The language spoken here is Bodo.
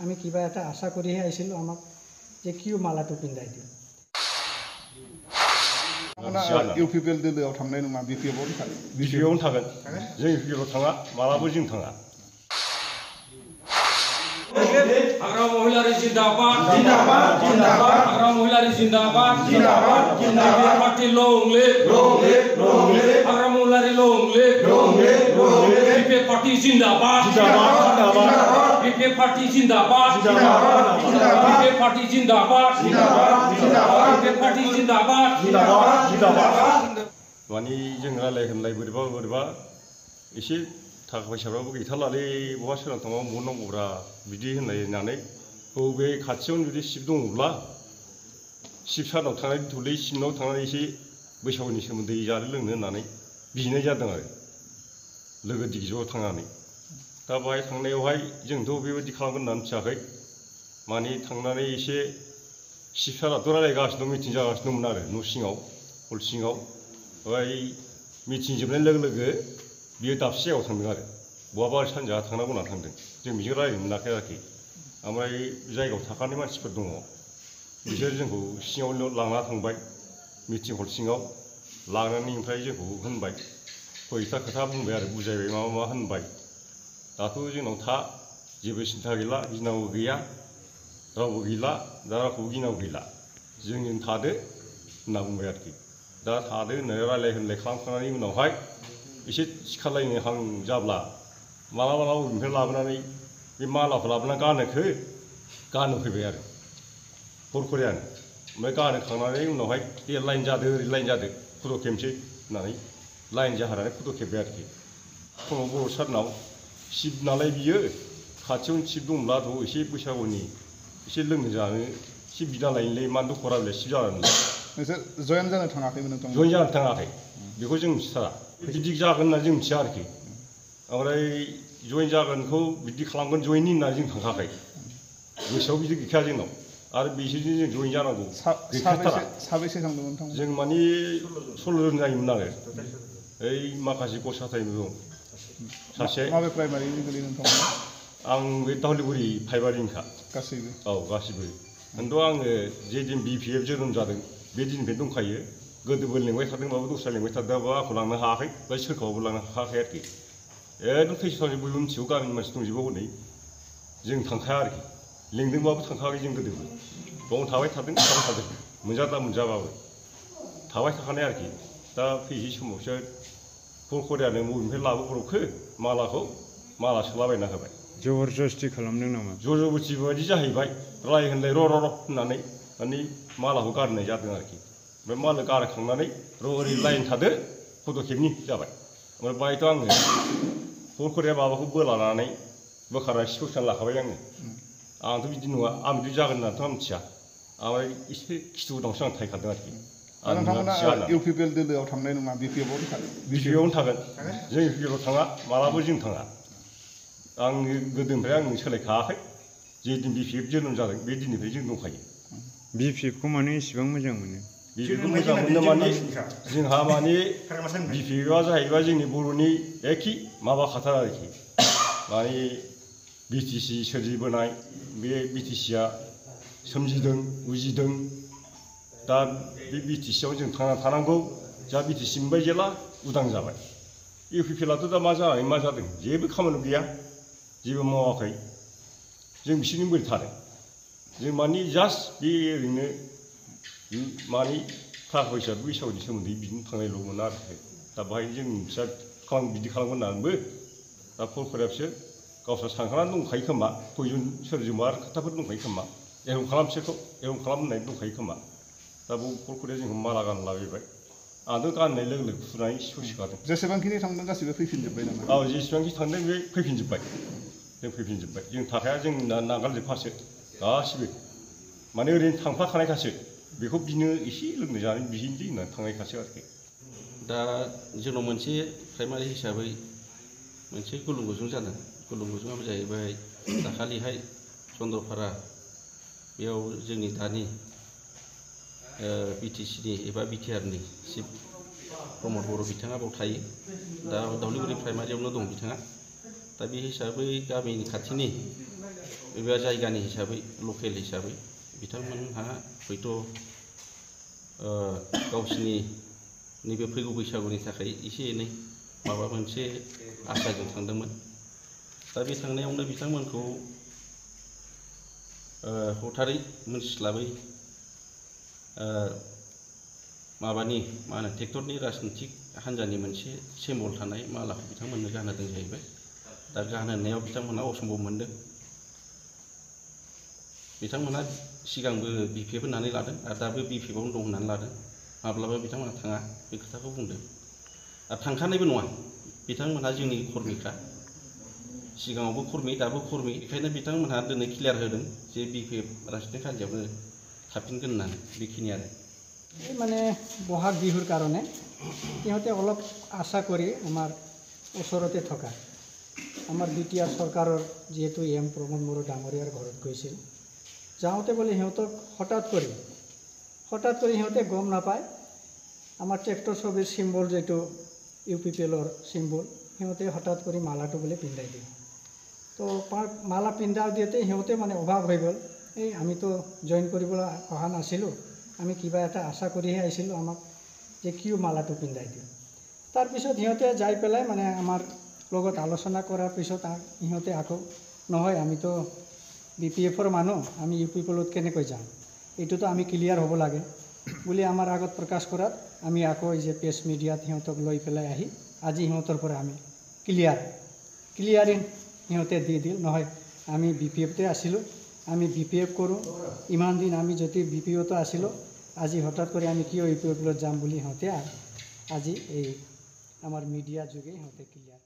আমি কিবা এটা আশা কৰিহে আহিছিলোঁ আমাক যে কিয় মালাটো পিন্ধাই দিওঁ। इउपिपिएल दोलोआव थांनाय नङा बिपिएफआवनो थागोन। बिपिएफआवनो थागोन। जों इउपिपिएलआव थाङा मालाबो जों थाङा। आग्रा महिलारि जिंदाबाद जिंदाबाद जिंदाबाद आग्रा महिलारि जिंदाबाद जिंदाबाद जिंदाबाद पार्टी लंले लंले लंले आग्रा महिलारि लंले लंले लंले बीपीएफ पार्टी जिंदाबाद जिंदाबाद जिंदाबाद बीपीएफ पार्टी जिंदाबाद जिंदाबाद जिंदाबाद बीपीएफ पार्टी जिंदाबाद जिंदाबाद जिंदाबाद बीपीएफ पार्टी जिंदाबाद जिंदाबाद जिंदाबाद माने जों रायलाय होनलाय बोरैबा एसे थाखा फैसाफ्राबो गैथारलालै बहा सोरां थांबा बहा नांगौब्रा बिदि होनलायनानै बबे खाथियावनो जुदि शिब दङब्ला शिब सारनाव थांनानै दुब्लि सिमनाव थांनानै एसे बैसागुनि सोमोन्दै जानो लोंनो होननानै बिनाय जादों आरो लोगो दिगि ज' थांनानै। दा बाहाय थांनायावहाय जोंथ' बेबायदि खालामगोन होननानै मिथियाखै माने थांनानै एसे शिब साराथ' रायलायगासिनो दं मिटिं जागासिनो दंमोन आरो न' सिङाव हल सिङाव ओमफ्राय मिटिं जोबनाय लोगो लोगो बियो दाबसे जायगायाव थांदों आरो बहाबा सानजाहा थांनांगौ होनना थांदों जों बेजों रायज्लायनो मोनाखै आरोखि। ओमफ्राय जायगायाव थाखानाय मानसिफोर दङ बिसोर जोंखौ सिङाव लांना थांबाय मिटिं हल सिङाव लांनानै ओमफ्राय जोंखौ होनबाय खयथा खोथा बुंबाय आरो बुजायबाय मा होनबाय दाथ' जोंनाव था जेबो सिन्था गैला गिनांगौ गैया रावबो गैला दा रावखौबो गिनांगौ गैला जोंजों थादो होनना बुंबाय आरोखि। दा थादो होननानै रायलाय होनलाय खालामखांनायनि उनावहाय एसे सिखारलायनो हां जाब्ला मालाबा बबेनिफ्राय लाबोनानै बे मालाखौ लाबोनानै गानो फैबाय आरो हरखरियानो ओमफ्राय गानहोखांनानै उनावहाय दे लाइन जादो ओरै लाइन जादो फट' खेबनोसै होननानै लाइन जाहोनानै फट' खेबबाय आरोखि। फुङाव बर' सारनाव शिब नालाय बियो खाथियावनो शिब दंब्लाथ' एसे बैसागुनि एसे लोंनो जानो एसे बिना लायनोलै मान दखरा बिलाइ शिब जानानै नोंसोर जयेन जानो थाङाखैमोन नोंथां? जयेन जानो थाङाखै बेखौ जों मिथिथारा बिदि जागोन होनना जों मिथिया आरोखि। ओमफ्राय जयेन जागोनखौ बिदि खालामगोन जयेननि होनना जों थांखाखै गोसोआव बिदि गैखाया जोंनाव आरो बिसोरजों जों जयेन जानांगौ गैखाथारा। साबेसे थांदोंमोन नोंथां? जों माने 16 जन जायोमोन आरो ओइ माखासे गसाथायबो दं सासे माबे प्राइमारिनि गोलैयो नोंथां? आं बे दावलिगुरि फाइबारिनिखा गासैबो। औ गासिबो खिन्थु आङो जे दिन बिपिएफ जोनोम जादों बे दिननिफ्राय दंखायो गोदोबो लेंबाय थादोंबाबो दस्रा लेंबाय थादोंबाबो आंखौ लांनो हायाखै बा सोरखौबाबो लांनो हायाखै आरोखि। एकदम थैस' थांसै बयबो मिथिगौ गामिनि मानसि दंजोबो हनै जों थांखाया आरोखि लेंदोंबाबो थांखायाखै जों गोदोबो बावनो थाबाय थादों मोनजादा मोनजाबाबो थाबाय थाखानाय आरोखि। दा फैसै समावसो हरखरियानो बबेनिफ्राय लाबोब्रबखो माला सोलाबायना होबाय। जबरदस्ति खालामदों नामा? जबरदस्ति बायदि जाहैबाय राय होनलाय र' होननानै माने मालाखौ गारनाय जादों आरोखि। ओमफ्राय माला गारखांनानै ओरै लाइन थादो फट' खेबनि जाबाय। ओमफ्राय बाहायथ' आङो हरखरिया माबाखौ बोलानानै बोखारनानै सिखौसाना लाखाबाय आङो। आंथ' बिदि नङा आं बिदि जागोन होननानैथ' आं मिथिया ओमफ्राय एसे खिथु उनावसो आं थाहैखादों आरोखि। नोंथांमोना इउपिपिएल दोलोआव थांनाय नङा बिपिएफआवनो थागोन? बिपिएफआवनो थागोन। जों इउपिपिएलआव थाङा मालाबो जों थाङा। आं गोदोनिफ्राय आं सोलायखायाखै जे दिन बिपिएफ जोनोम जादों बे दिननिफ्राय जों दंखायो। बिपिएफखौ मानो इसेबां मोजां मोनो? बिपिएफखौ मोजां मोनो माने जोंहा माने बिपिएफआ जाहैबाय जोंनि बर'नि एखे माबाखाथार आरोखि माने बिटिसि सोरजिबोनाय बे बिटिसिआ सोमजिदों उजिदों दा बे बिटिसिआव जों थांना थानांगौ जा बिटिसि मोनबाय जेला उदां जाबाय। इउपिपिएलआथ' दा मा जानानै मा जादों जेबो खामानि गैया जेबो मावाखै जों बिसोरनि बोरै थादों जों माने जास्ट बे ओरैनो माने थाखा फैसा बैसागुनि सोमोन्दै बिदिनो थांनायल'मोन आरोखि। दा बाहाय जों फिसा बिदि खालामगोन होननानैबो दा फरखरियासो गावस्रा सानखानानै दंखायो खोमा खयजन सोरजोंबा आरो खोथाफोर दंखायो खोमा एरम खालाम बिसोरखौ एरम खालाम होननाय दंखायो खोमा। दा बाव फरखरिया जोंखौ माला गानलाबायबाय आंथ' गाननाय लोगो लोगो फुनानै सिखारदों। जेसेबांखिनि थांदों गासिबो फैफिनजोब्बाय नामा? औ जेसेबांखि थांदों बे फैफिनजोब्बाय जों थाखाया जों नागारजोबखासो गासिबो माने ओरैनो थांफाखानायखासो बेखौ बिनो एसे लोंनो जानो बिहैनोसै होननानै थांनायखासो आरोखि। दा जोंनाव मोनसे प्राइमारि हिसाबै मोनसे गुलुंगुजुं जादों। गुलुंगुजुङाबो जाहैबाय दाखालिहाय चन्द्रपारा बेयाव जोंनि दानि बिटिसिनि एबा बिटिआरनि चिफ प्रमद बर' बिथाङा बाव थायो दा दावलिगुरि प्राइमारियावनो दं बिथाङा। दा बे हिसाबै गामिनि खाथिनि एबा जायगानि हिसाबै लकेल हिसाबै बिथांमोनहा हयथ' गावसिनि नैबे फैगौ बैसागुनि थाखाय एसे एनै माबा मोनसे आसाजों थांदोंमोन। दा बे थांनायावनो बिथांमोनखौ हथारै मोनथिस्लाबै माबानि मा होनो ट्रेक्टरनि राजनितिक हान्जानि मोनसे सिम्बल थानाय मालाखौ बिथांमोननो गानहोदों जाहैबाय। दा गानहोनायाव बिथांमोनहा असम्भब मोनदों। बिथांमोनहा सिगांबो बिपिएफ होननानै लादों आरो दाबो बिपिएफआवनो दं होननानै लादों। माब्लाबा बिथांमोनहा थाङा बे खोथाखौ बुंदों। आरो थांखानायबो नङा, बिथांमोनहा जोंनि कर्मिखा, सिगाङावबो कर्मि दाबो कर्मि। बेखायनो बिथांमोनहा दिनै क्लियार होदों जे बिपिएफ राजनितिक हान्जायावनो थाफिनगोन होननानै। बेखिनि आरो মানে বহাগ বিহুৰ কাৰণে সিহঁতে অলপ আশা কৰি আমাৰ ওচৰতে থকা আমাৰ বিটিআৰ চৰকাৰৰ যিহেতু এম প্ৰমোদ বড়ো ডাঙৰীয়াৰ ঘৰত গৈছিল। যাওঁতে বোলে সিহঁতক হঠাৎ কৰি সিহঁতে গম নাপায় আমাৰ ট্ৰেক্টৰ ছবিৰ চিম্বল যিটো UPPLৰ চিম্বল, সিহঁতে হঠাৎ কৰি মালাটো বোলে পিন্ধাই দিয়ে। তো মালা পিন্ধাই দিওঁতে সিহঁতে মানে অভাৱ হৈ গ'ল। এই আমিতো জইন কৰিবলৈ অহা নাছিলোঁ, আমি কিবা এটা আশা কৰিহে আহিছিলোঁ, আমাক যে কিয় মালাটো পিন্ধাই দিওঁ। তাৰপিছত সিহঁতে যাই পেলাই মানে আমাৰ লগত আলোচনা কৰাৰ পিছত সিহঁতে আকৌ নহয় আমিতো বিপিএফৰ মানুহ, আমি UPPLত কেনেকৈ যাম, এইটোতো আমি ক্লিয়াৰ হ'ব লাগে বুলি আমাৰ আগত প্ৰকাশ কৰাত আমি আকৌ এই যে প্ৰেছ মিডিয়াত সিহঁতক লৈ পেলাই আহি আজি সিহঁতৰ পৰা আমি ক্লিয়াৰিং সিহঁতে দি দিল, নহয় আমি বিপিএফতে আছিলোঁ, আমি বিপিএফ কৰোঁ, ইমান দিন আমি যদি বিপিএফতো আছিলোঁ, আজি হঠাৎ কৰি আমি কিয় UPPLত যাম বুলি সিহঁতে আজি এই আমাৰ মিডিয়াৰ যোগে সিহঁতে ক্লিয়াৰ